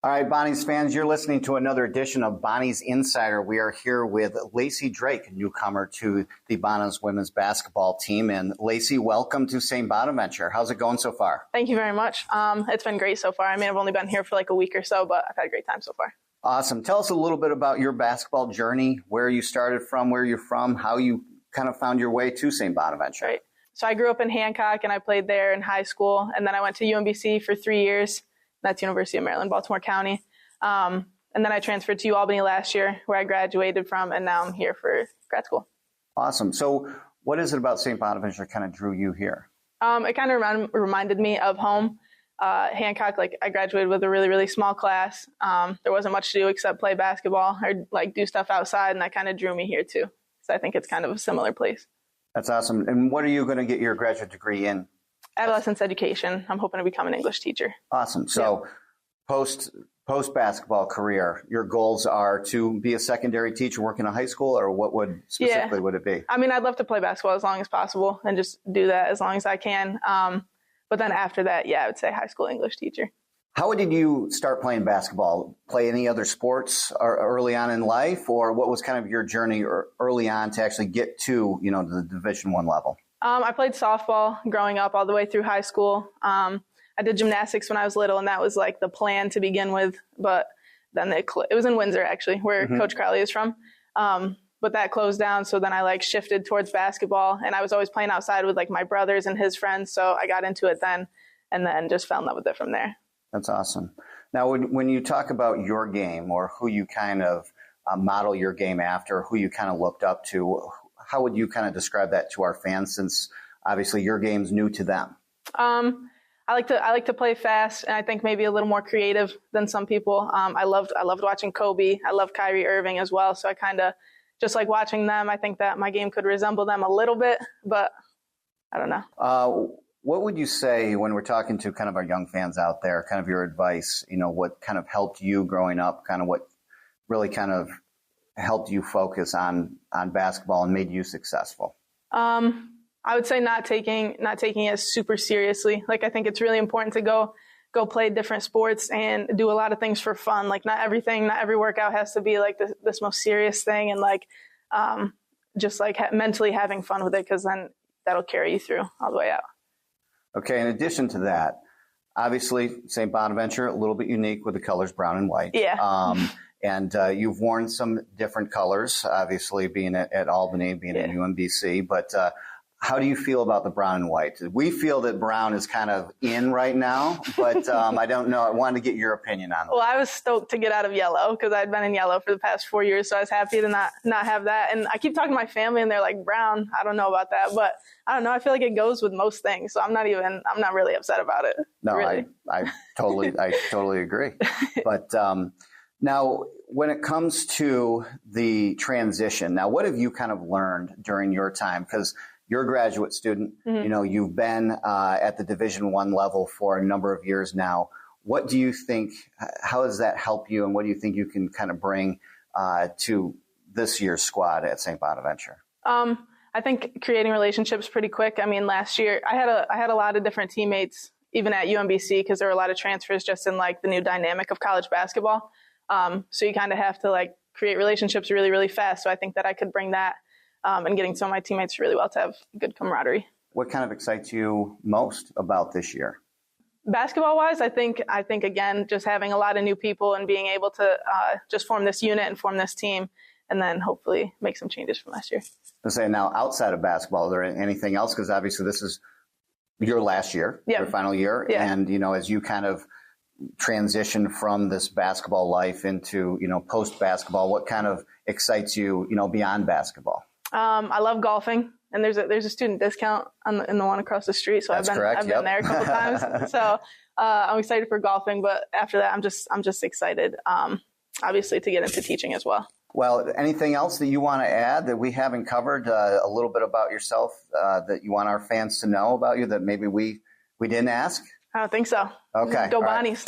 All right, Bonnies fans, you're listening to another edition of Bonnies Insider. We are here with Laycee Drake, newcomer to the Bona's women's basketball team. And Laycee, welcome to St. Bonaventure. How's it going so far? Thank you very much. It's been great so far. I mean, I've only been here for like a week or so, but I've had a great time so far. Awesome. Tell us a little bit about your basketball journey, where you started from, where you're from, how you kind of found your way to St. Bonaventure. Right. So I grew up in Hancock, and I played there in high school. And then I went to UMBC for 3 years. That's University of Maryland, Baltimore County. And then I transferred to Albany last year, where I graduated from, and now I'm here for grad school. Awesome. So what is it about St. Bonaventure that kind of drew you here? It kind of reminded me of home. Hancock, like I graduated with a really, really small class. There wasn't much to do except play basketball or like do stuff outside, and that kind of drew me here too. So I think it's kind of a similar place. That's awesome. And what are you going to get your graduate degree in? Adolescence education. I'm hoping to become an English teacher. Awesome. So post basketball career, your goals are to be a secondary teacher working in a high school, or what would specifically would it be? I mean, I'd love to play basketball as long as possible and just do that as long as I can. But then after that, I would say high school English teacher. How did you start playing basketball? Play any other sports early on in life, or what was kind of your journey early on to actually get to, the Division I level? I played softball growing up all the way through high school. I did gymnastics when I was little, and that was like the plan to begin with. But then it was in Windsor, actually, where Coach Crowley is from. But that closed down. So then I shifted towards basketball, and I was always playing outside with my brothers and his friends. So I got into it then, and then just fell in love with it from there. That's awesome. Now, when you talk about your game, or who you kind of model your game after, who you kind of looked up to, how would you kind of describe that to our fans, since obviously your game's new to them? I like to play fast, and I think maybe a little more creative than some people. I loved watching Kobe. I love Kyrie Irving as well. So I kind of just like watching them. I think that my game could resemble them a little bit, but I don't know. What would you say when we're talking to kind of our young fans out there, kind of your advice, what kind of helped you growing up, kind of what really kind of helped you focus on basketball and made you successful? I would say not taking it super seriously. I think it's really important to go play different sports and do a lot of things for fun. Not every workout has to be this most serious thing, and just mentally having fun with it, because then that'll carry you through all the way out. Okay. In addition to that, obviously St. Bonaventure, a little bit unique with the colors brown and white. Yeah. And you've worn some different colors, obviously being at Albany, being at UMBC, but how do you feel about the brown and white? We feel that brown is kind of in right now, but I don't know. I wanted to get your opinion on it. Well, I was stoked to get out of yellow because I'd been in yellow for the past 4 years, so I was happy to not have that. And I keep talking to my family, and they're like, brown, I don't know about that, but I don't know. I feel like it goes with most things, so I'm not really upset about it. No, really. I totally agree. But now, when it comes to the transition, now what have you kind of learned during your time? Because you're a graduate student, you've been at the Division I level for a number of years now. What do you think, how does that help you, and what do you think you can kind of bring to this year's squad at St. Bonaventure? I think creating relationships pretty quick. I mean, last year I had a lot of different teammates, even at UMBC, because there were a lot of transfers just in the new dynamic of college basketball. So you kind of have to create relationships really, really fast. So I think that I could bring that. And getting some of my teammates really well to have good camaraderie. What kind of excites you most about this year? Basketball-wise, I think again, just having a lot of new people and being able to just form this unit and form this team, and then hopefully make some changes from last year. Let's say now, outside of basketball, is there anything else? Because obviously this is your last year, your final year, and as you kind of transition from this basketball life into post-basketball, what kind of excites you beyond basketball? I love golfing, and there's a student discount in the one across the street. So I've been there a couple times. So I'm excited for golfing, but after that, I'm just excited, obviously, to get into teaching as well. Well, anything else that you want to add that we haven't covered, a little bit about yourself that you want our fans to know about you that maybe we didn't ask? I don't think so. Okay. Go Bonnies.